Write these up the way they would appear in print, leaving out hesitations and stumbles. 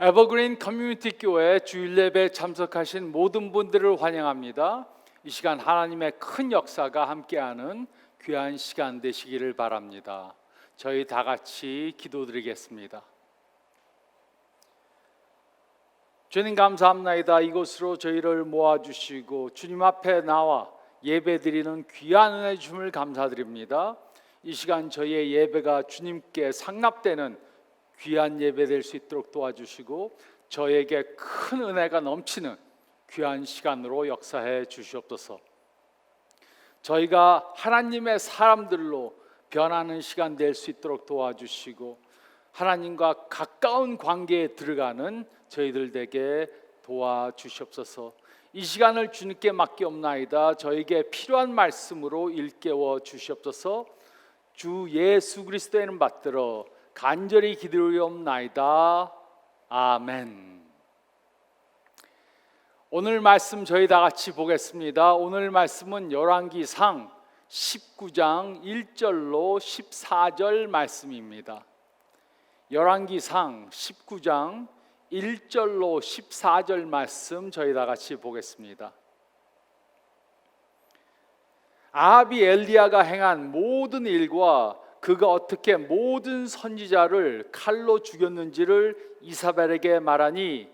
에버그린 커뮤니티 교회 주일 예배에 참석하신 모든 분들을 환영합니다. 이 시간 하나님의 큰 역사가 함께하는 귀한 시간 되시기를 바랍니다. 저희 다 같이 기도드리겠습니다. 주님 감사합니다. 이곳으로 저희를 모아주시고 주님 앞에 나와 예배드리는 귀한 은혜 주심을 감사드립니다. 이 시간 저희의 예배가 주님께 상납되는 귀한 예배 될 수 있도록 도와주시고 저에게 큰 은혜가 넘치는 귀한 시간으로 역사해 주시옵소서. 저희가 하나님의 사람들로 변하는 시간 될 수 있도록 도와주시고 하나님과 가까운 관계에 들어가는 저희들 되게 도와주시옵소서. 이 시간을 주님께 맡기옵나이다. 저에게 필요한 말씀으로 일깨워 주시옵소서. 주 예수 그리스도의 이름 받들어 간절히 기도하옵나이다. 아멘. 오늘 말씀 저희 다 같이 보겠습니다. 오늘 말씀은 열왕기상 19장 1절로 14절 말씀입니다. 열왕기상 19장 1절로 14절 말씀 저희 다 같이 보겠습니다. 아합이 엘리야가 행한 모든 일과 그가 어떻게 모든 선지자를 칼로 죽였는지를 이사벨에게 말하니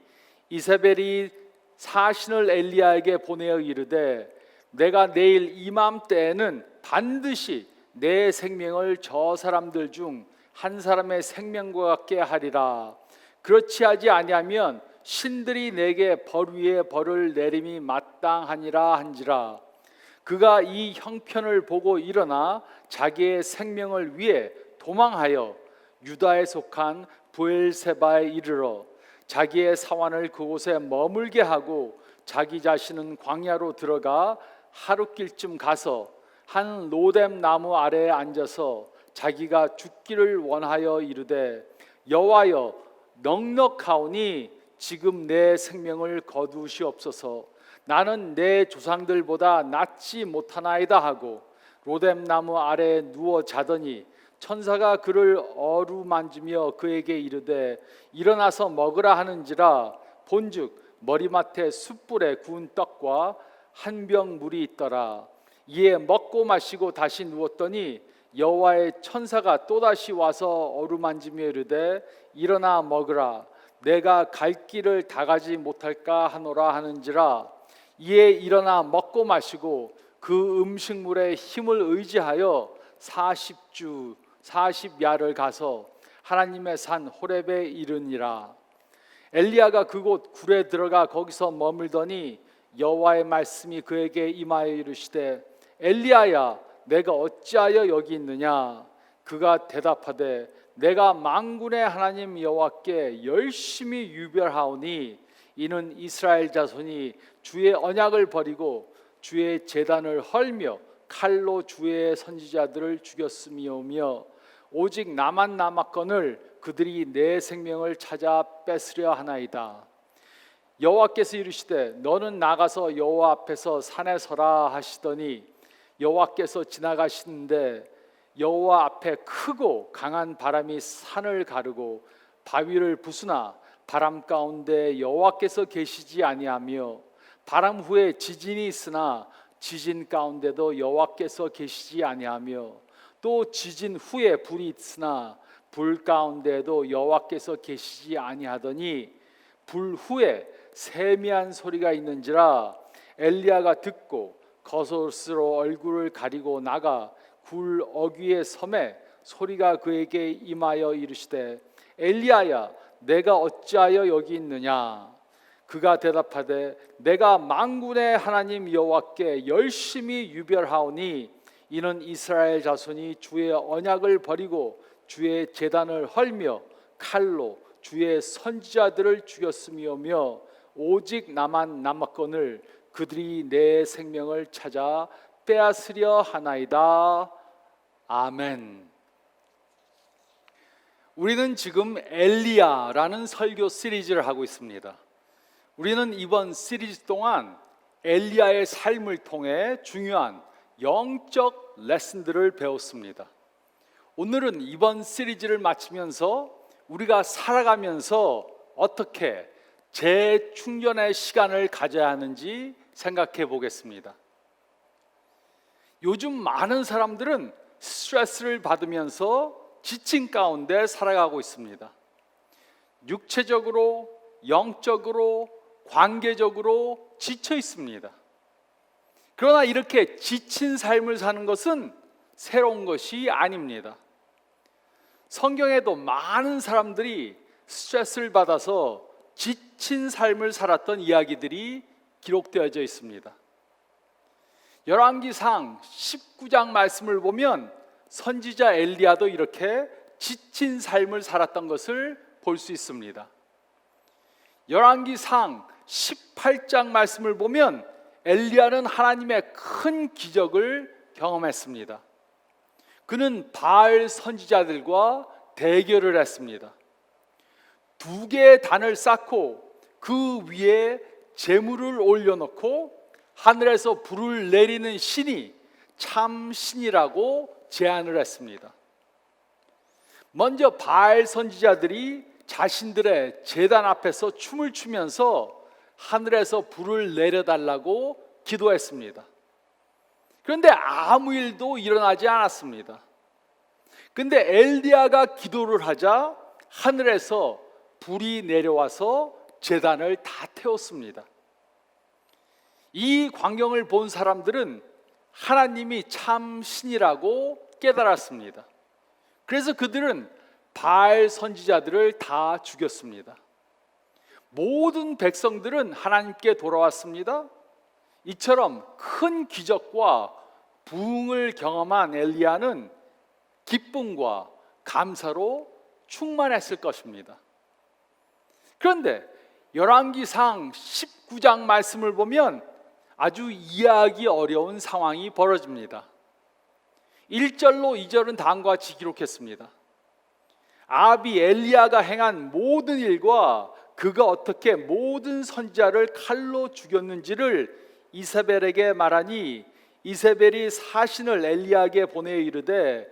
이사벨이 사신을 엘리야에게 보내어 이르되 내가 내일 이맘때에는 반드시 내 생명을 저 사람들 중 한 사람의 생명과 같게 하리라. 그렇지 하지 아니하면 신들이 내게 벌 위에 벌을 내림이 마땅하니라 한지라. 그가 이 형편을 보고 일어나 자기의 생명을 위해 도망하여 유다에 속한 브엘세바에 이르러 자기의 사환을 그곳에 머물게 하고 자기 자신은 광야로 들어가 하룻길쯤 가서 한 로뎀 나무 아래에 앉아서 자기가 죽기를 원하여 이르되 여호와여 넉넉하오니 지금 내 생명을 거두시옵소서. 나는 내 조상들보다 낫지 못하나이다 하고 로뎀 나무 아래에 누워 자더니 천사가 그를 어루만지며 그에게 이르되 일어나서 먹으라 하는지라. 본즉 머리맡에 숯불에 구운 떡과 한 병 물이 있더라. 이에 먹고 마시고 다시 누웠더니 여호와의 천사가 또다시 와서 어루만지며 이르되 일어나 먹으라. 내가 갈 길을 다 가지 못할까 하노라 하는지라. 이에 일어나 먹고 마시고 그 음식물의 힘을 의지하여 40주 40야를 가서 하나님의 산 호렙에 이르니라. 엘리야가 그곳 굴에 들어가 거기서 머물더니 여호와의 말씀이 그에게 임하여 이르시되 엘리야야 내가 어찌하여 여기 있느냐. 그가 대답하되 내가 만군의 하나님 여호와께 열심히 유별하오니 이는 이스라엘 자손이 주의 언약을 버리고 주의 제단을 헐며 칼로 주의 선지자들을 죽였음이오며 오직 나만 남았거늘 그들이 내 생명을 찾아 뺏으려 하나이다. 여호와께서 이르시되 너는 나가서 여호와 앞에서 산에 서라 하시더니 여호와께서 지나가시는데 여호와 앞에 크고 강한 바람이 산을 가르고 바위를 부수나 바람 가운데 여호와께서 계시지 아니하며 바람 후에 지진이 있으나 지진 가운데도 여호와께서 계시지 아니하며 또 지진 후에 불이 있으나 불 가운데도 여호와께서 계시지 아니하더니 불 후에 세미한 소리가 있는지라. 엘리야가 듣고 겉옷으로 얼굴을 가리고 나가 굴 어귀에 섬에 소리가 그에게 임하여 이르시되 엘리야야 내가 어찌하여 여기 있느냐. 그가 대답하되 내가 만군의 하나님 여호와께 열심히 유별하오니 이는 이스라엘 자손이 주의 언약을 버리고 주의 제단을 헐며 칼로 주의 선지자들을 죽였음이오며 오직 나만 남았거늘 그들이 내 생명을 찾아 빼앗으려 하나이다. 아멘. 우리는 지금 엘리야라는 설교 시리즈를 하고 있습니다. 우리는 이번 시리즈 동안 엘리야의 삶을 통해 중요한 영적 레슨들을 배웠습니다. 오늘은 이번 시리즈를 마치면서 우리가 살아가면서 어떻게 재충전의 시간을 가져야 하는지 생각해 보겠습니다. 요즘 많은 사람들은 스트레스를 받으면서 지친 가운데 살아가고 있습니다. 육체적으로, 영적으로, 관계적으로 지쳐 있습니다. 그러나 이렇게 지친 삶을 사는 것은 새로운 것이 아닙니다. 성경에도 많은 사람들이 스트레스를 받아서 지친 삶을 살았던 이야기들이 기록되어져 있습니다. 열왕기상 19장 말씀을 보면 선지자 엘리야도 이렇게 지친 삶을 살았던 것을 볼 수 있습니다. 열왕기상 18장 말씀을 보면 엘리야는 하나님의 큰 기적을 경험했습니다. 그는 바알 선지자들과 대결을 했습니다. 2개의 단을 쌓고 그 위에 제물을 올려놓고 하늘에서 불을 내리는 신이 참 신이라고 제안을 했습니다. 먼저 바알 선지자들이 자신들의 제단 앞에서 춤을 추면서 하늘에서 불을 내려달라고 기도했습니다. 그런데 아무 일도 일어나지 않았습니다. 그런데 엘리야가 기도를 하자 하늘에서 불이 내려와서 제단을 다 태웠습니다. 이 광경을 본 사람들은 하나님이 참 신이라고 깨달았습니다. 그래서 그들은 바알 선지자들을 다 죽였습니다. 모든 백성들은 하나님께 돌아왔습니다. 이처럼 큰 기적과 부흥을 경험한 엘리야는 기쁨과 감사로 충만했을 것입니다. 그런데 열왕기상 19장 말씀을 보면 아주 이해하기 어려운 상황이 벌어집니다. 1절로 2절은 다음과 같이 기록했습니다. 아합이 엘리야가 행한 모든 일과 그가 어떻게 모든 선지자를 칼로 죽였는지를 이세벨에게 말하니 이세벨이 사신을 엘리야에게 보내 이르되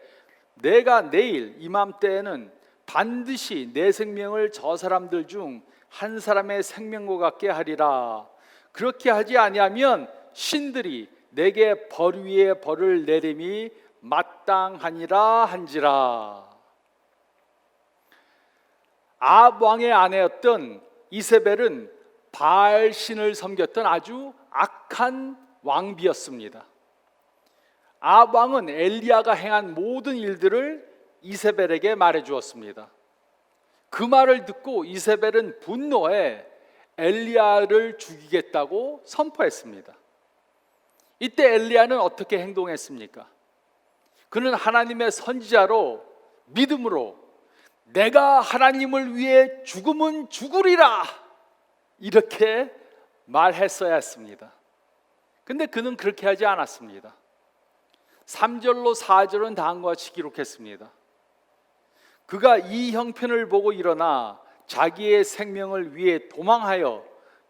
내가 내일 이맘때에는 반드시 내 생명을 저 사람들 중 한 사람의 생명과 같게 하리라. 그렇게 하지 아니하면 신들이 내게 벌 위에 벌을 내림이 마땅하니라 한지라. 아합 왕의 아내였던 이세벨은 바알 신을 섬겼던 아주 악한 왕비였습니다. 아합 왕은 엘리야가 행한 모든 일들을 이세벨에게 말해 주었습니다. 그 말을 듣고 이세벨은 분노해 엘리야를 죽이겠다고 선포했습니다. 이때 엘리야는 어떻게 행동했습니까? 그는 하나님의 선지자로 믿음으로 내가 하나님을 위해 죽으면 죽으리라 이렇게 말했어야 했습니다. 근데 그는 그렇게 하지 않았습니다. 3절로 4절은 다음과 같이 기록했습니다. 그가 이 형편을 보고 일어나 자기의 생명을 위해 도망하여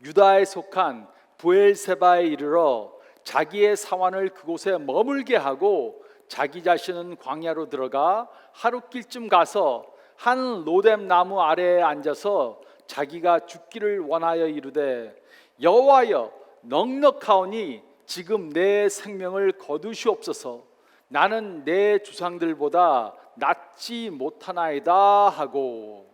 유다에 속한 브엘세바에 이르러 자기의 사환을 그곳에 머물게 하고 자기 자신은 광야로 들어가 하룻길쯤 가서 한 로뎀 나무 아래에 앉아서 자기가 죽기를 원하여 이르되 여호와여 넉넉하오니 지금 내 생명을 거두시옵소서. 나는 내 주상들보다 낫지 못하나이다 하고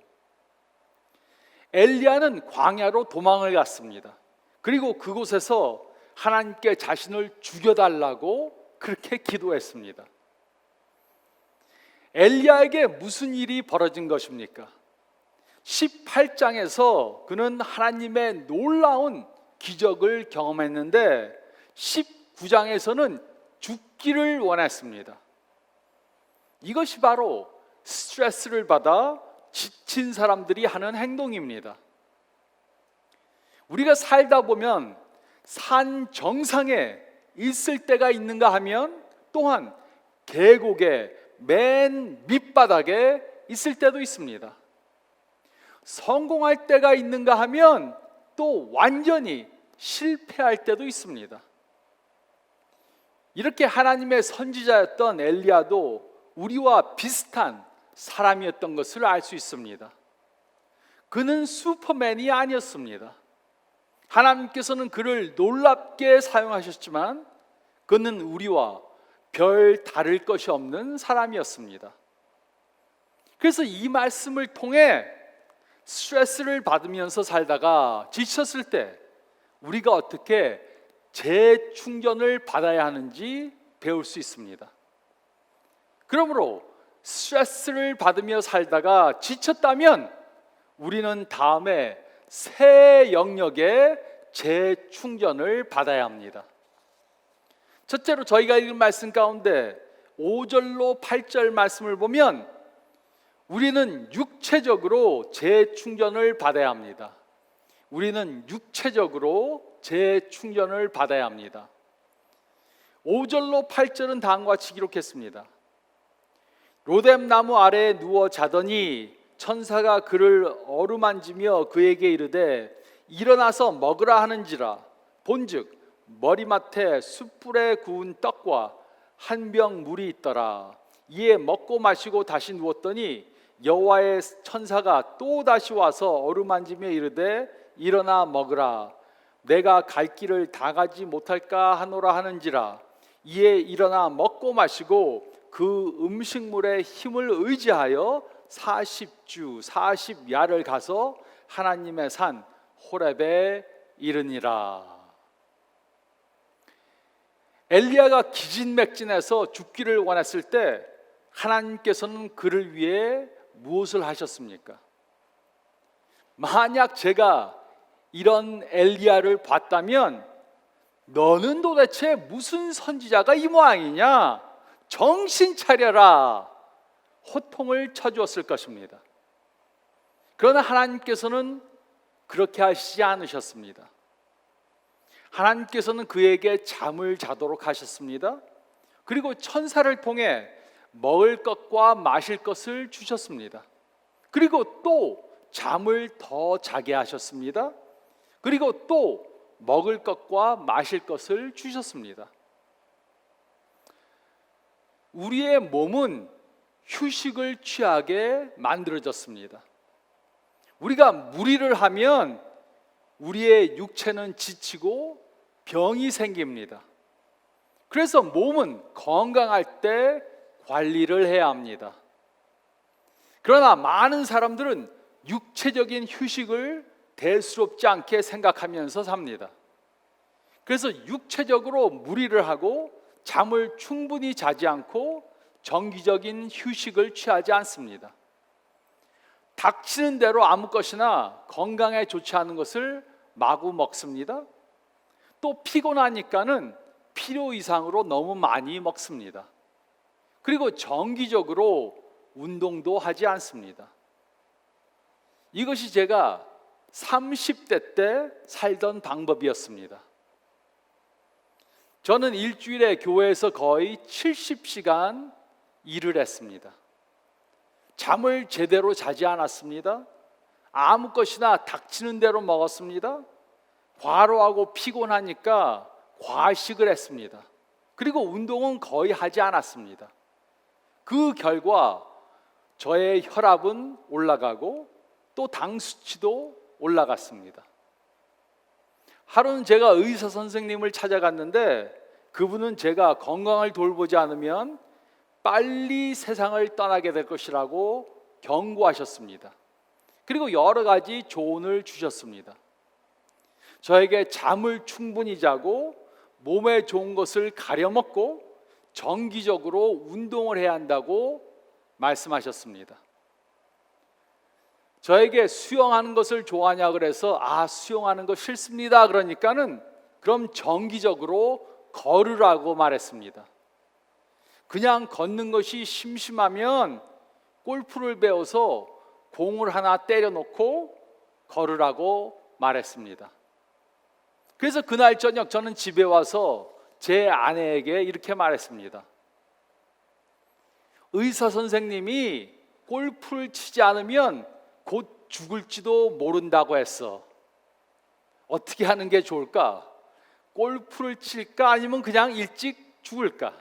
엘리야는 광야로 도망을 갔습니다. 그리고 그곳에서 하나님께 자신을 죽여달라고 그렇게 기도했습니다. 엘리야에게 무슨 일이 벌어진 것입니까? 18장에서 그는 하나님의 놀라운 기적을 경험했는데 19장에서는 죽기를 원했습니다. 이것이 바로 스트레스를 받아 지친 사람들이 하는 행동입니다. 우리가 살다 보면 산 정상에 있을 때가 있는가 하면 또한 계곡의 맨 밑바닥에 있을 때도 있습니다. 성공할 때가 있는가 하면 또 완전히 실패할 때도 있습니다. 이렇게 하나님의 선지자였던 엘리야도 우리와 비슷한 사람이었던 것을 알 수 있습니다. 그는 슈퍼맨이 아니었습니다. 하나님께서는 그를 놀랍게 사용하셨지만 그는 우리와 별 다를 것이 없는 사람이었습니다. 그래서 이 말씀을 통해 스트레스를 받으면서 살다가 지쳤을 때 우리가 어떻게 재충전을 받아야 하는지 배울 수 있습니다. 그러므로 스트레스를 받으며 살다가 지쳤다면 우리는 다음에 새 영역의 재충전을 받아야 합니다. 첫째로 저희가 읽은 말씀 가운데 5절로 8절 말씀을 보면 우리는 육체적으로 재충전을 받아야 합니다. 우리는 육체적으로 재충전을 받아야 합니다. 5절로 8절은 다음과 같이 기록했습니다. 로뎀 나무 아래에 누워 자더니 천사가 그를 어루만지며 그에게 이르되 일어나서 먹으라 하는지라. 본즉 머리맡에 숯불에 구운 떡과 한 병 물이 있더라. 이에 먹고 마시고 다시 누웠더니 여호와의 천사가 또 다시 와서 어루만지며 이르되 일어나 먹으라. 내가 갈 길을 다 가지 못할까 하노라 하는지라. 이에 일어나 먹고 마시고 그 음식물의 힘을 의지하여 40주 40야를 가서 하나님의 산 호렙에 이르니라. 엘리야가 기진맥진해서 죽기를 원했을 때 하나님께서는 그를 위해 무엇을 하셨습니까? 만약 제가 이런 엘리야를 봤다면 너는 도대체 무슨 선지자가 이 모양이냐? 정신 차려라! 호통을 쳐주었을 것입니다. 그러나 하나님께서는 그렇게 하시지 않으셨습니다. 하나님께서는 그에게 잠을 자도록 하셨습니다. 그리고 천사를 통해 먹을 것과 마실 것을 주셨습니다. 그리고 또 잠을 더 자게 하셨습니다. 그리고 또 먹을 것과 마실 것을 주셨습니다. 우리의 몸은 휴식을 취하게 만들어졌습니다. 우리가 무리를 하면 우리의 육체는 지치고 병이 생깁니다. 그래서 몸은 건강할 때 관리를 해야 합니다. 그러나 많은 사람들은 육체적인 휴식을 대수롭지 않게 생각하면서 삽니다. 그래서 육체적으로 무리를 하고 잠을 충분히 자지 않고 정기적인 휴식을 취하지 않습니다. 닥치는 대로 아무 것이나 건강에 좋지 않은 것을 마구 먹습니다. 또 피곤하니까는 필요 이상으로 너무 많이 먹습니다. 그리고 정기적으로 운동도 하지 않습니다. 이것이 제가 30대 때 살던 방법이었습니다. 저는 일주일에 교회에서 거의 70시간 일을 했습니다. 잠을 제대로 자지 않았습니다. 아무 것이나 닥치는 대로 먹었습니다. 과로하고 피곤하니까 과식을 했습니다. 그리고 운동은 거의 하지 않았습니다. 그 결과 저의 혈압은 올라가고 또 당 수치도 올라갔습니다. 하루는 제가 의사 선생님을 찾아갔는데 그분은 제가 건강을 돌보지 않으면 빨리 세상을 떠나게 될 것이라고 경고하셨습니다. 그리고 여러 가지 조언을 주셨습니다. 저에게 잠을 충분히 자고 몸에 좋은 것을 가려 먹고 정기적으로 운동을 해야 한다고 말씀하셨습니다. 저에게 수영하는 것을 좋아하냐 그래서 수영하는 거 싫습니다 그러니까는 그럼 정기적으로 걸으라고 말했습니다. 그냥 걷는 것이 심심하면 골프를 배워서 공을 하나 때려놓고 걸으라고 말했습니다. 그래서 그날 저녁 저는 집에 와서 제 아내에게 이렇게 말했습니다. 의사 선생님이 골프를 치지 않으면 곧 죽을지도 모른다고 했어. 어떻게 하는 게 좋을까? 골프를 칠까? 아니면 그냥 일찍 죽을까?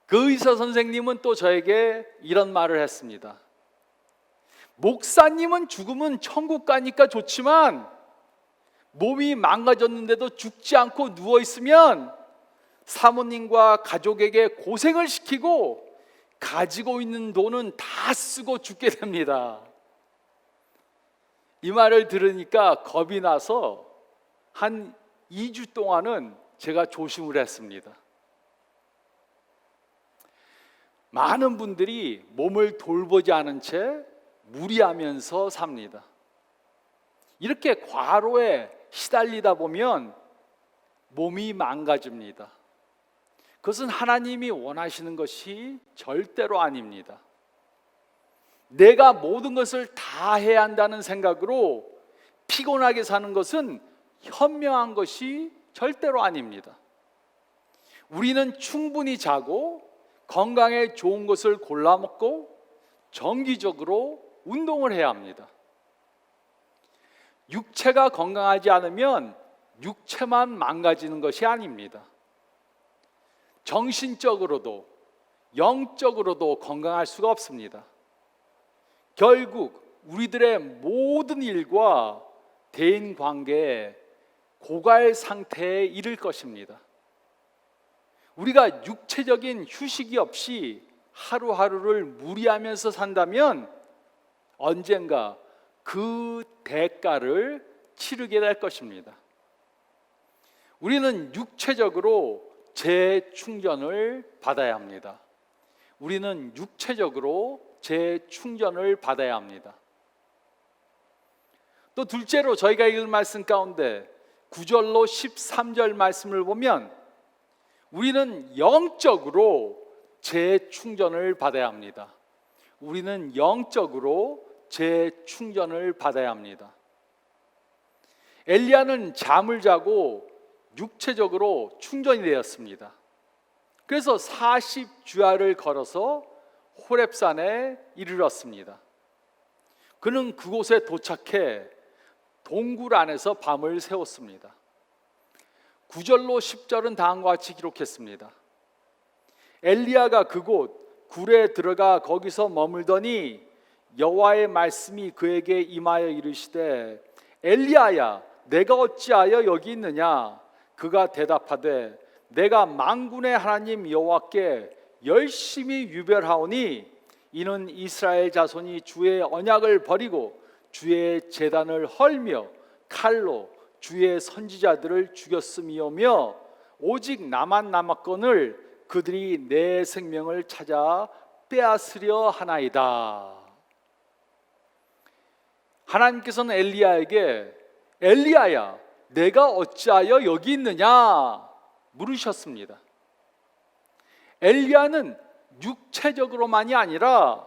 그 의사 선생님은 또 저에게 이런 말을 했습니다. 목사님은 죽으면 천국 가니까 좋지만 몸이 망가졌는데도 죽지 않고 누워 있으면 사모님과 가족에게 고생을 시키고 가지고 있는 돈은 다 쓰고 죽게 됩니다. 이 말을 들으니까 겁이 나서 한 2주 동안은 제가 조심을 했습니다. 많은 분들이 몸을 돌보지 않은 채 무리하면서 삽니다. 이렇게 과로에 시달리다 보면 몸이 망가집니다. 그것은 하나님이 원하시는 것이 절대로 아닙니다. 내가 모든 것을 다 해야 한다는 생각으로 피곤하게 사는 것은 현명한 것이 절대로 아닙니다. 우리는 충분히 자고 건강에 좋은 것을 골라 먹고 정기적으로 운동을 해야 합니다. 육체가 건강하지 않으면 육체만 망가지는 것이 아닙니다. 정신적으로도 영적으로도 건강할 수가 없습니다. 결국 우리들의 모든 일과 대인 관계에 고갈 상태에 이를 것입니다. 우리가 육체적인 휴식이 없이 하루하루를 무리하면서 산다면 언젠가 그 대가를 치르게 될 것입니다. 우리는 육체적으로 재충전을 받아야 합니다. 우리는 육체적으로 재충전을 받아야 합니다. 또 둘째로 저희가 읽은 말씀 가운데 9절로 13절 말씀을 보면 우리는 영적으로 재충전을 받아야 합니다. 우리는 영적으로 재충전을 받아야 합니다. 엘리야는 잠을 자고 육체적으로 충전이 되었습니다. 그래서 40주야를 걸어서 호렙산에 이르렀습니다. 그는 그곳에 도착해 동굴 안에서 밤을 새웠습니다. 9절로 10절은 다음과 같이 기록했습니다. 엘리야가 그곳 굴에 들어가 거기서 머물더니 여호와의 말씀이 그에게 임하여 이르시되 엘리야야 내가 어찌하여 여기 있느냐? 그가 대답하되 내가 만군의 하나님 여호와께 열심히 유별하오니 이는 이스라엘 자손이 주의 언약을 버리고 주의 제단을 헐며 칼로 주의 선지자들을 죽였음이오며 오직 나만 남았거늘 그들이 내 생명을 찾아 빼앗으려 하나이다. 하나님께서는 엘리야에게 엘리야야 내가 어찌하여 여기 있느냐 물으셨습니다. 엘리야는 육체적으로만이 아니라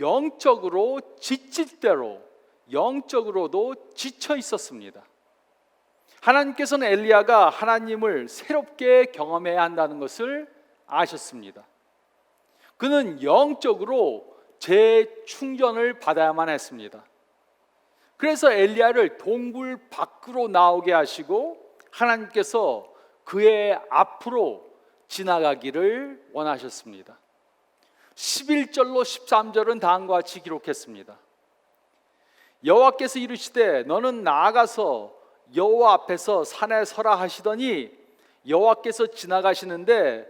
영적으로 지칠 대로 영적으로도 지쳐 있었습니다. 하나님께서는 엘리야가 하나님을 새롭게 경험해야 한다는 것을 아셨습니다. 그는 영적으로 재충전을 받아야만 했습니다. 그래서 엘리야를 동굴 밖으로 나오게 하시고 하나님께서 그의 앞으로 지나가기를 원하셨습니다. 11절로 13절은 다음과 같이 기록했습니다. 여호와께서 이르시되 너는 나아가서 여호와 앞에서 산에 서라 하시더니 여호와께서 지나가시는데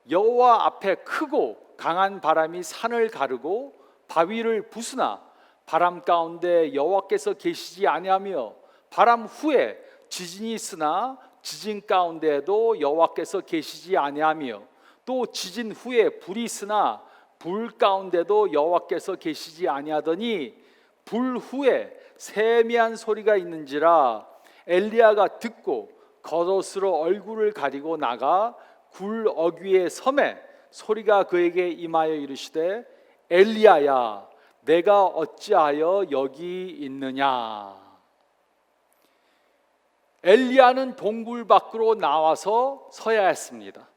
여호와 앞에 크고 강한 바람이 산을 가르고 바위를 부수나 바람 가운데 여호와께서 계시지 아니하며 바람 후에 지진이 있으나 지진 가운데에도 여호와께서 계시지 아니하며 또 지진 후에 불이 있으나 불 가운데도 여호와께서 계시지 아니하더니 불 후에 세미한 소리가 있는지라 엘리야가 듣고 겉옷으로 얼굴을 가리고 나가 굴 어귀에 섬에 소리가 그에게 임하여 이르시되 엘리야야 내가 어찌하여 여기 있느냐? 엘리야는 동굴 밖으로 나와서 서야 했습니다.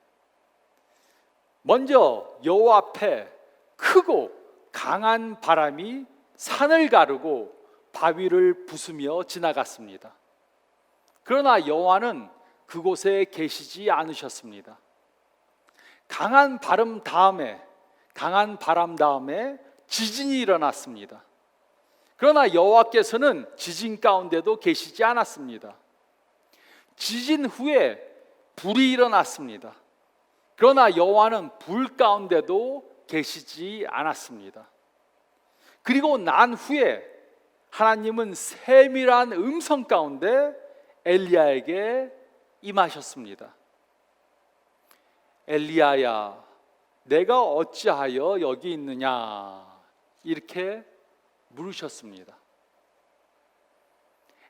먼저 여호와 앞에 크고 강한 바람이 산을 가르고 바위를 부수며 지나갔습니다. 그러나 여호와는 그곳에 계시지 않으셨습니다. 강한 바람 다음에 지진이 일어났습니다. 그러나 여호와께서는 지진 가운데도 계시지 않았습니다. 지진 후에 불이 일어났습니다. 그러나 여호와는 불 가운데도 계시지 않았습니다. 그리고 난 후에 하나님은 세밀한 음성 가운데 엘리야에게 임하셨습니다. 엘리야야, 내가 어찌하여 여기 있느냐? 이렇게 물으셨습니다.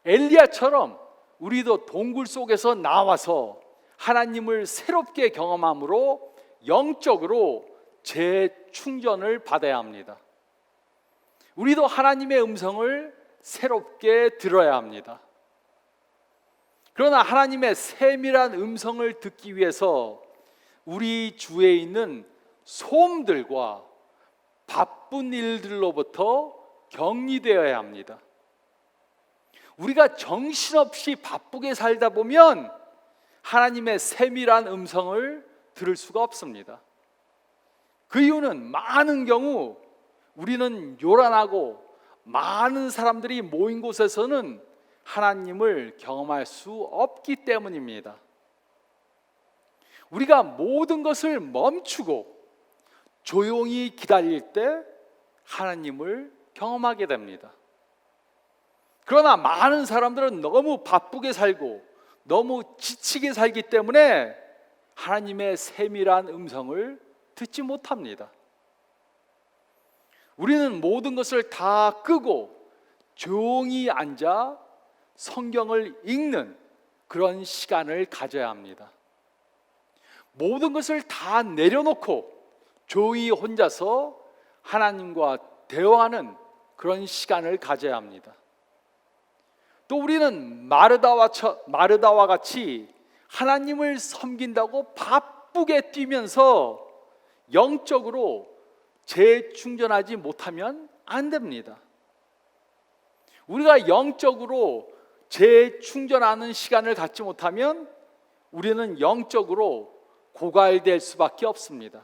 엘리야처럼 우리도 동굴 속에서 나와서 하나님을 새롭게 경험함으로 영적으로 재충전을 받아야 합니다. 우리도 하나님의 음성을 새롭게 들어야 합니다. 그러나 하나님의 세밀한 음성을 듣기 위해서 우리 주위에 있는 소음들과 바쁜 일들로부터 격리되어야 합니다. 우리가 정신없이 바쁘게 살다 보면 하나님의 세밀한 음성을 들을 수가 없습니다. 그 이유는 많은 경우 우리는 요란하고 많은 사람들이 모인 곳에서는 하나님을 경험할 수 없기 때문입니다. 우리가 모든 것을 멈추고 조용히 기다릴 때 하나님을 경험하게 됩니다. 그러나 많은 사람들은 너무 바쁘게 살고 너무 지치게 살기 때문에 하나님의 세밀한 음성을 듣지 못합니다. 우리는 모든 것을 다 끄고 조용히 앉아 성경을 읽는 그런 시간을 가져야 합니다. 모든 것을 다 내려놓고 조용히 혼자서 하나님과 대화하는 그런 시간을 가져야 합니다. 또 우리는 마르다와 같이 하나님을 섬긴다고 바쁘게 뛰면서 영적으로 재충전하지 못하면 안 됩니다. 우리가 영적으로 재충전하는 시간을 갖지 못하면 우리는 영적으로 고갈될 수밖에 없습니다.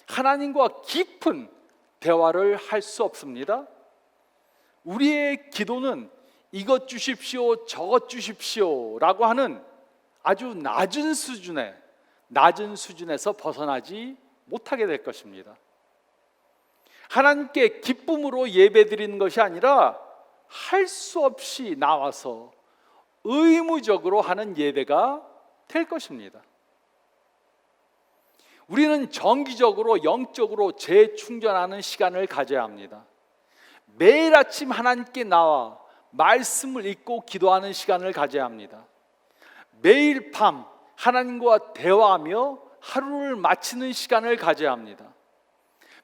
하나님과 깊은 대화를 할 수 없습니다. 우리의 기도는 이것 주십시오, 저것 주십시오 라고 하는 아주 낮은 수준에서 벗어나지 못하게 될 것입니다. 하나님께 기쁨으로 예배드리는 것이 아니라 할 수 없이 나와서 의무적으로 하는 예배가 될 것입니다. 우리는 정기적으로 영적으로 재충전하는 시간을 가져야 합니다. 매일 아침 하나님께 나와 말씀을 읽고 기도하는 시간을 가져야 합니다. 매일 밤 하나님과 대화하며 하루를 마치는 시간을 가져야 합니다.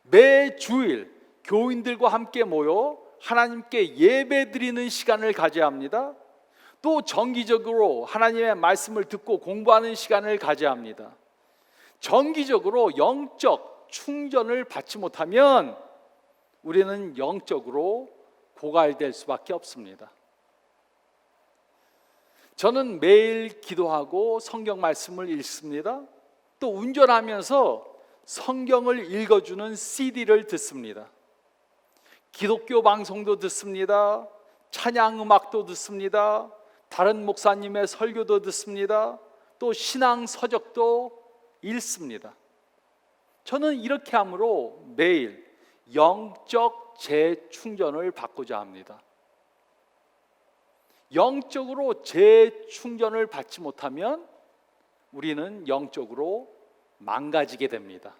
매 주일 교인들과 함께 모여 하나님께 예배드리는 시간을 가져야 합니다. 또 정기적으로 하나님의 말씀을 듣고 공부하는 시간을 가져야 합니다. 정기적으로 영적 충전을 받지 못하면 우리는 영적으로 고갈될 수밖에 없습니다. 저는 매일 기도하고 성경 말씀을 읽습니다. 또 운전하면서 성경을 읽어주는 CD를 듣습니다. 기독교 방송도 듣습니다. 찬양 음악도 듣습니다. 다른 목사님의 설교도 듣습니다. 또 신앙 서적도 읽습니다. 저는 이렇게 함으로 매일 영적 재충전을 받고자 합니다. 영적으로 재충전을 받지 못하면 우리는 영적으로 망가지게 됩니다.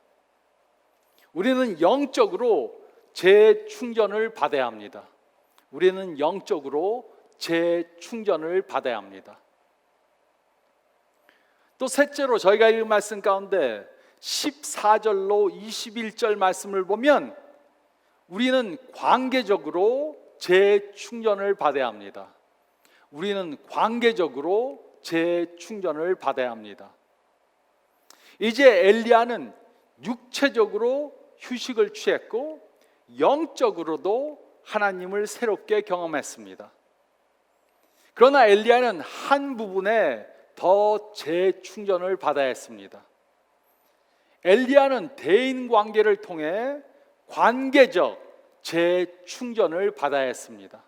우리는 영적으로 재충전을 받아야 합니다. 우리는 영적으로 재충전을 받아야 합니다. 또 셋째로 저희가 읽은 말씀 가운데 14절로 21절 말씀을 보면 우리는 관계적으로 재충전을 받아야 합니다. 우리는 관계적으로 재충전을 받아야 합니다. 이제 엘리야는 육체적으로 휴식을 취했고 영적으로도 하나님을 새롭게 경험했습니다. 그러나 엘리야는 한 부분에 더 재충전을 받아야 했습니다. 엘리야는 대인 관계를 통해 관계적 재충전을 받아야 했습니다.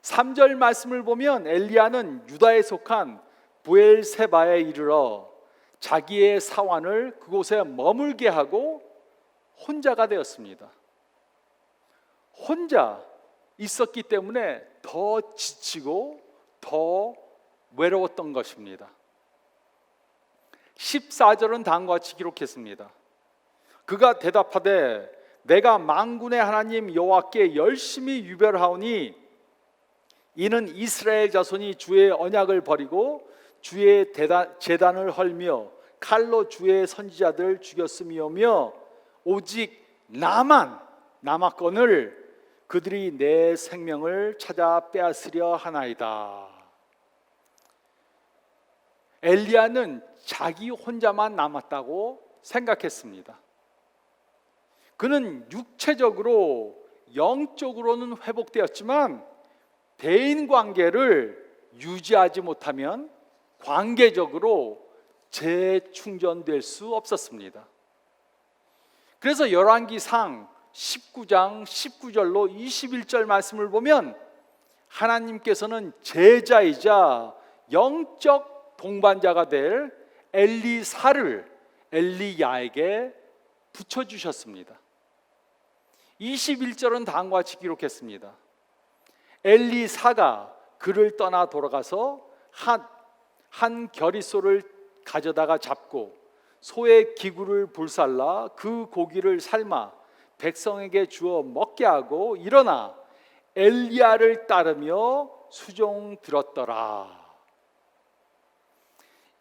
3절 말씀을 보면 엘리야는 유다에 속한 브엘세바에 이르러 자기의 사환을 그곳에 머물게 하고 혼자가 되었습니다. 혼자 있었기 때문에 더 지치고 더 외로웠던 것입니다. 14절은 다음과 같이 기록했습니다. 그가 대답하되 내가 만군의 하나님 여호와께 열심히 유별하오니 이는 이스라엘 자손이 주의 언약을 버리고 주의 제단을 헐며 칼로 주의 선지자들 죽였음이오며 오직 나만 남았거늘 그들이 내 생명을 찾아 빼앗으려 하나이다. 엘리야는 자기 혼자만 남았다고 생각했습니다. 그는 육체적으로 영적으로는 회복되었지만 대인 관계를 유지하지 못하면 관계적으로 재충전될 수 없었습니다. 그래서 열왕기상 19장 19절로 21절 말씀을 보면 하나님께서는 제자이자 영적 동반자가 될 엘리사를 엘리야에게 붙여주셨습니다. 21절은 다음과 같이 기록했습니다. 엘리사가 그를 떠나 돌아가서 한 겨리소를 가져다가 잡고 소의 기구를 불살라 그 고기를 삶아 백성에게 주어 먹게 하고 일어나 엘리야를 따르며 수종 들었더라.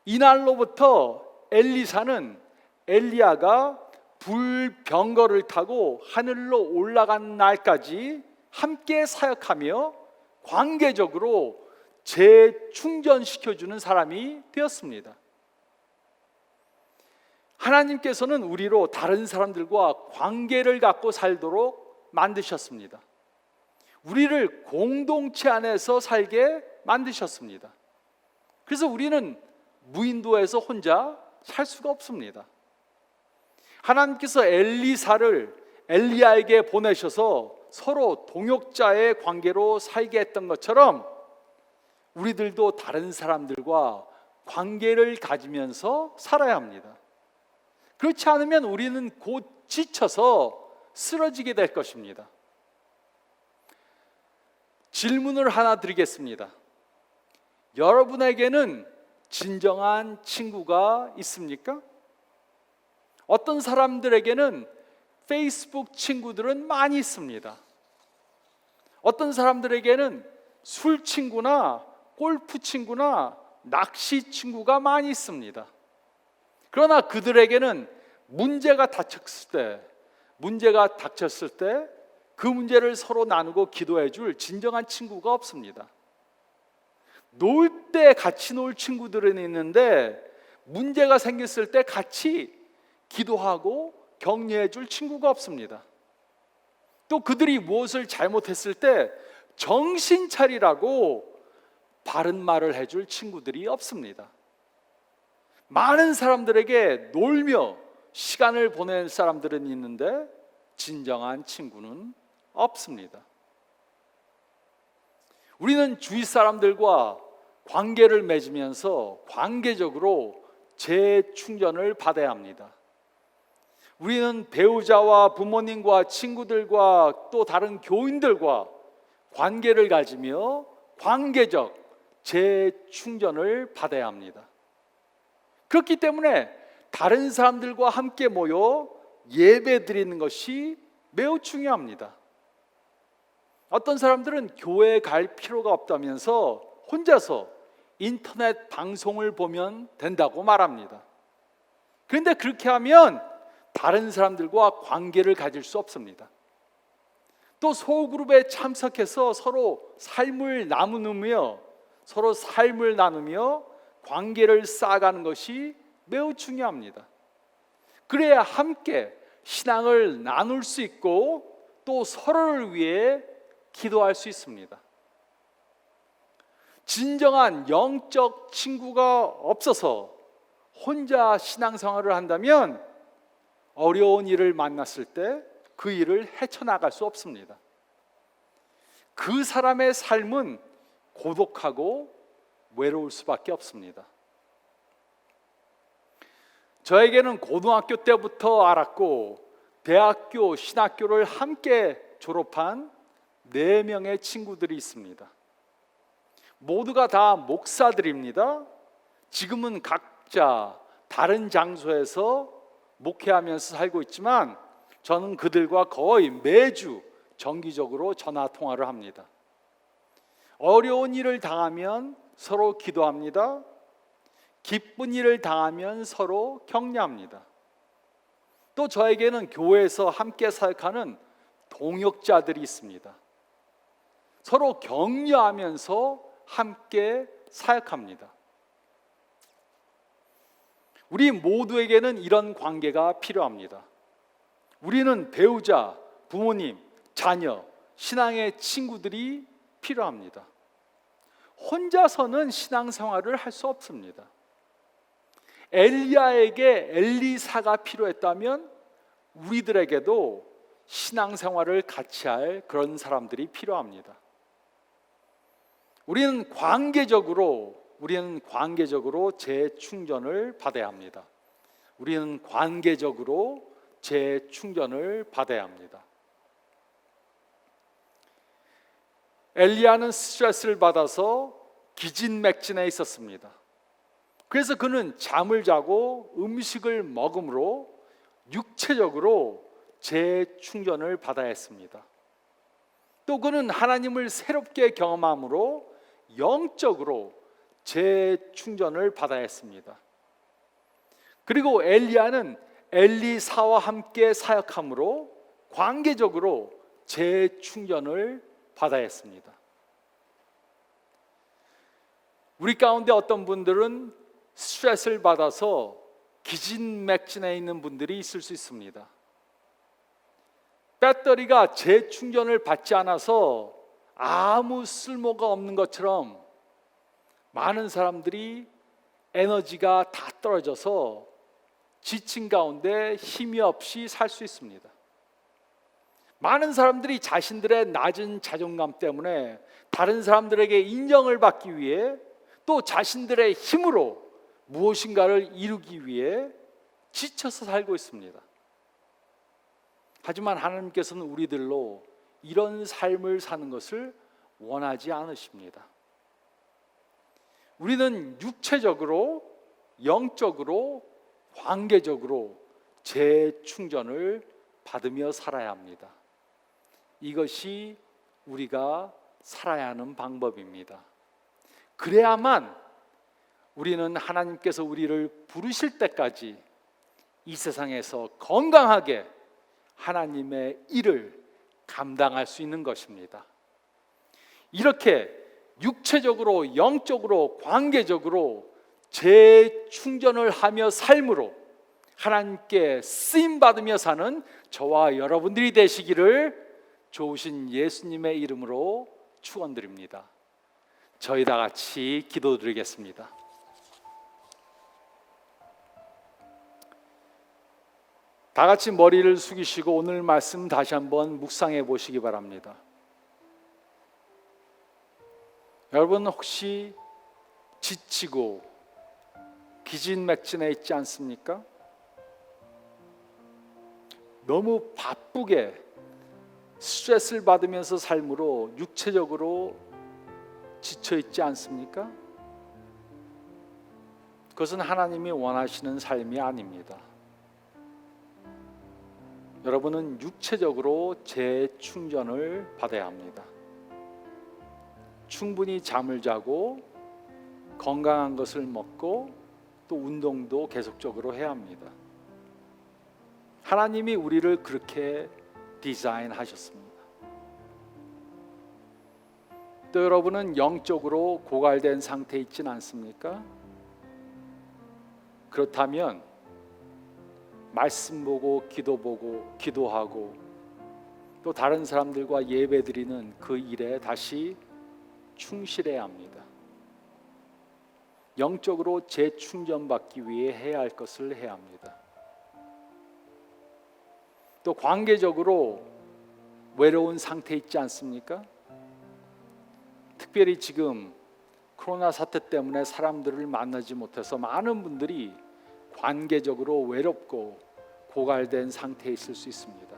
이날로부터 엘리사는 엘리야가 불병거를 타고 하늘로 올라간 날까지 함께 사역하며 관계적으로 재충전시켜주는 사람이 되었습니다. 하나님께서는 우리로 다른 사람들과 관계를 갖고 살도록 만드셨습니다. 우리를 공동체 안에서 살게 만드셨습니다. 그래서 우리는 무인도에서 혼자 살 수가 없습니다. 하나님께서 엘리사를 엘리야에게 보내셔서 서로 동역자의 관계로 살게 했던 것처럼 우리들도 다른 사람들과 관계를 가지면서 살아야 합니다. 그렇지 않으면 우리는 곧 지쳐서 쓰러지게 될 것입니다. 질문을 하나 드리겠습니다. 여러분에게는 진정한 친구가 있습니까? 어떤 사람들에게는 페이스북 친구들은 많이 있습니다. 어떤 사람들에게는 술 친구나 골프 친구나 낚시 친구가 많이 있습니다. 그러나 그들에게는 문제가 닥쳤을 때 그 문제를 서로 나누고 기도해 줄 진정한 친구가 없습니다. 놀 때 같이 놀 친구들은 있는데 문제가 생겼을 때 같이 기도하고 격려해 줄 친구가 없습니다. 또 그들이 무엇을 잘못했을 때 정신 차리라고 바른 말을 해줄 친구들이 없습니다. 많은 사람들에게 놀며 시간을 보낼 사람들은 있는데 진정한 친구는 없습니다. 우리는 주위 사람들과 관계를 맺으면서 관계적으로 재충전을 받아야 합니다. 우리는 배우자와 부모님과 친구들과 또 다른 교인들과 관계를 가지며 관계적 재충전을 받아야 합니다. 그렇기 때문에 다른 사람들과 함께 모여 예배 드리는 것이 매우 중요합니다. 어떤 사람들은 교회에 갈 필요가 없다면서 혼자서 인터넷 방송을 보면 된다고 말합니다. 그런데 그렇게 하면 다른 사람들과 관계를 가질 수 없습니다. 또 소그룹에 참석해서 서로 삶을 나누며 관계를 쌓아가는 것이 매우 중요합니다. 그래야 함께 신앙을 나눌 수 있고 또 서로를 위해 기도할 수 있습니다. 진정한 영적 친구가 없어서 혼자 신앙생활을 한다면 어려운 일을 만났을 때 그 일을 헤쳐나갈 수 없습니다. 그 사람의 삶은 고독하고 외로울 수밖에 없습니다. 저에게는 고등학교 때부터 알았고 대학교, 신학교를 함께 졸업한 4명의 친구들이 있습니다. 모두가 다 목사들입니다. 지금은 각자 다른 장소에서 목회하면서 살고 있지만 저는 그들과 거의 매주 정기적으로 전화 통화를 합니다. 어려운 일을 당하면 서로 기도합니다. 기쁜 일을 당하면 서로 격려합니다. 또 저에게는 교회에서 함께 사역하는 동역자들이 있습니다. 서로 격려하면서 함께 사역합니다. 우리 모두에게는 이런 관계가 필요합니다. 우리는 배우자, 부모님, 자녀, 신앙의 친구들이 필요합니다. 혼자서는 신앙생활을 할 수 없습니다. 엘리야에게 엘리사가 필요했다면 우리들에게도 신앙생활을 같이 할 그런 사람들이 필요합니다. 우리는 관계적으로 재충전을 받아야 합니다. 우리는 관계적으로 재충전을 받아야 합니다. 엘리야는 스트레스를 받아서 기진맥진해 있었습니다. 그래서 그는 잠을 자고 음식을 먹음으로 육체적으로 재충전을 받아야 했습니다. 또 그는 하나님을 새롭게 경험함으로 영적으로 재충전을 받아야 했습니다. 그리고 엘리야는 엘리사와 함께 사역함으로 관계적으로 재충전을 받아야 했습니다. 우리 가운데 어떤 분들은 스트레스를 받아서 기진맥진해 있는 분들이 있을 수 있습니다. 배터리가 재충전을 받지 않아서 아무 쓸모가 없는 것처럼 많은 사람들이 에너지가 다 떨어져서 지친 가운데 힘이 없이 살 수 있습니다. 많은 사람들이 자신들의 낮은 자존감 때문에 다른 사람들에게 인정을 받기 위해 또 자신들의 힘으로 무엇인가를 이루기 위해 지쳐서 살고 있습니다. 하지만 하나님께서는 우리들로 이런 삶을 사는 것을 원하지 않으십니다. 우리는 육체적으로, 영적으로, 관계적으로 재충전을 받으며 살아야 합니다. 이것이 우리가 살아야 하는 방법입니다. 그래야만 우리는 하나님께서 우리를 부르실 때까지 이 세상에서 건강하게 하나님의 일을 감당할 수 있는 것입니다. 이렇게 육체적으로, 영적으로, 관계적으로 재충전을 하며 삶으로 하나님께 쓰임받으며 사는 저와 여러분들이 되시기를 좋으신 예수님의 이름으로 축원드립니다. 저희 다 같이 기도드리겠습니다. 다 같이 머리를 숙이시고 오늘 말씀 다시 한번 묵상해 보시기 바랍니다. 여러분 혹시 지치고 기진맥진해 있지 않습니까? 너무 바쁘게 스트레스를 받으면서 삶으로 육체적으로 지쳐 있지 않습니까? 그것은 하나님이 원하시는 삶이 아닙니다. 여러분은 육체적으로 재충전을 받아야 합니다. 충분히 잠을 자고 건강한 것을 먹고 또 운동도 계속적으로 해야 합니다. 하나님이 우리를 그렇게 디자인하셨습니다. 또 여러분은 영적으로 고갈된 상태에 있지는 않습니까? 그렇다면 말씀 보고 기도 보고 기도하고 또 다른 사람들과 예배드리는 그 일에 다시 충실해야 합니다. 영적으로 재충전받기 위해 해야 할 것을 해야 합니다. 또 관계적으로 외로운 상태에 있지 않습니까? 특별히 지금 코로나 사태 때문에 사람들을 만나지 못해서 많은 분들이 관계적으로 외롭고 고갈된 상태에 있을 수 있습니다.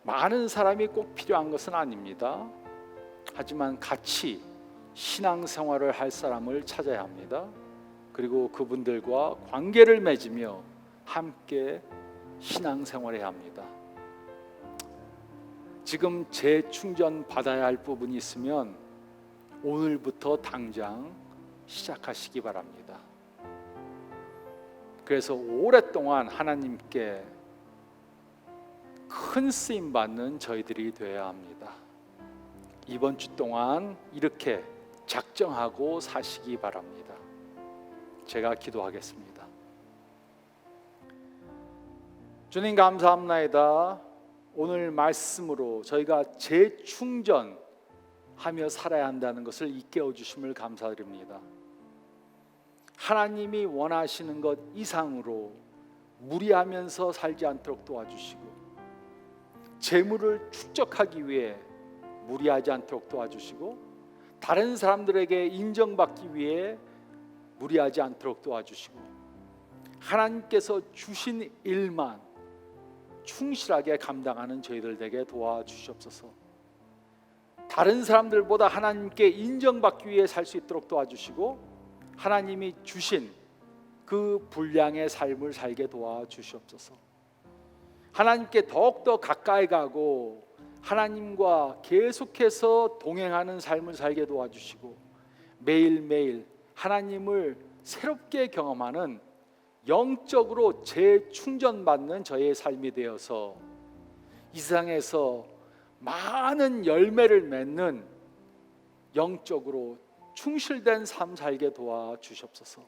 많은 사람이 꼭 필요한 것은 아닙니다. 하지만 같이 신앙생활을 할 사람을 찾아야 합니다. 그리고 그분들과 관계를 맺으며 함께 신앙생활해야 합니다. 지금 재충전 받아야 할 부분이 있으면 오늘부터 당장 시작하시기 바랍니다. 그래서 오랫동안 하나님께 큰 쓰임 받는 저희들이 되어야 합니다. 이번 주 동안 이렇게 작정하고 사시기 바랍니다. 제가 기도하겠습니다. 주님 감사합나이다. 오늘 말씀으로 저희가 재충전하며 살아야 한다는 것을 일깨워 주심을 감사드립니다. 하나님이 원하시는 것 이상으로 무리하면서 살지 않도록 도와주시고, 재물을 축적하기 위해 무리하지 않도록 도와주시고, 다른 사람들에게 인정받기 위해 무리하지 않도록 도와주시고, 하나님께서 주신 일만 충실하게 감당하는 저희들 되게 도와주시옵소서. 다른 사람들보다 하나님께 인정받기 위해 살 수 있도록 도와주시고, 하나님이 주신 그 분량의 삶을 살게 도와주시옵소서. 하나님께 더욱더 가까이 가고 하나님과 계속해서 동행하는 삶을 살게 도와주시고, 매일매일 하나님을 새롭게 경험하는 영적으로 재충전받는 저의 삶이 되어서 이 세상에서 많은 열매를 맺는 영적으로 충실된 삶 살게 도와주시옵소서.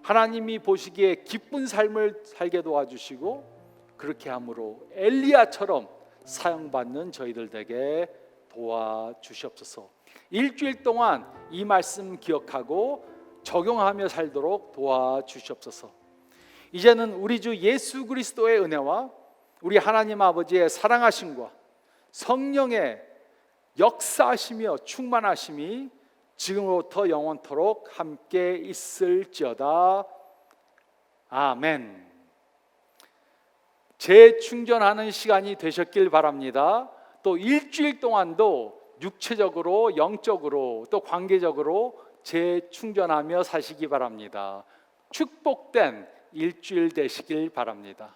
하나님이 보시기에 기쁜 삶을 살게 도와주시고, 그렇게 함으로 엘리야처럼 사용받는 저희들 되게 도와주시옵소서. 일주일 동안 이 말씀 기억하고 적용하며 살도록 도와주시옵소서. 이제는 우리 주 예수 그리스도의 은혜와 우리 하나님 아버지의 사랑하심과 성령의 역사하시며 충만하심이 지금부터 영원토록 함께 있을지어다. 아멘. 재충전하는 시간이 되셨길 바랍니다. 또 일주일 동안도 육체적으로, 영적으로, 또 관계적으로 재충전하며 사시기 바랍니다. 축복된 일주일 되시길 바랍니다.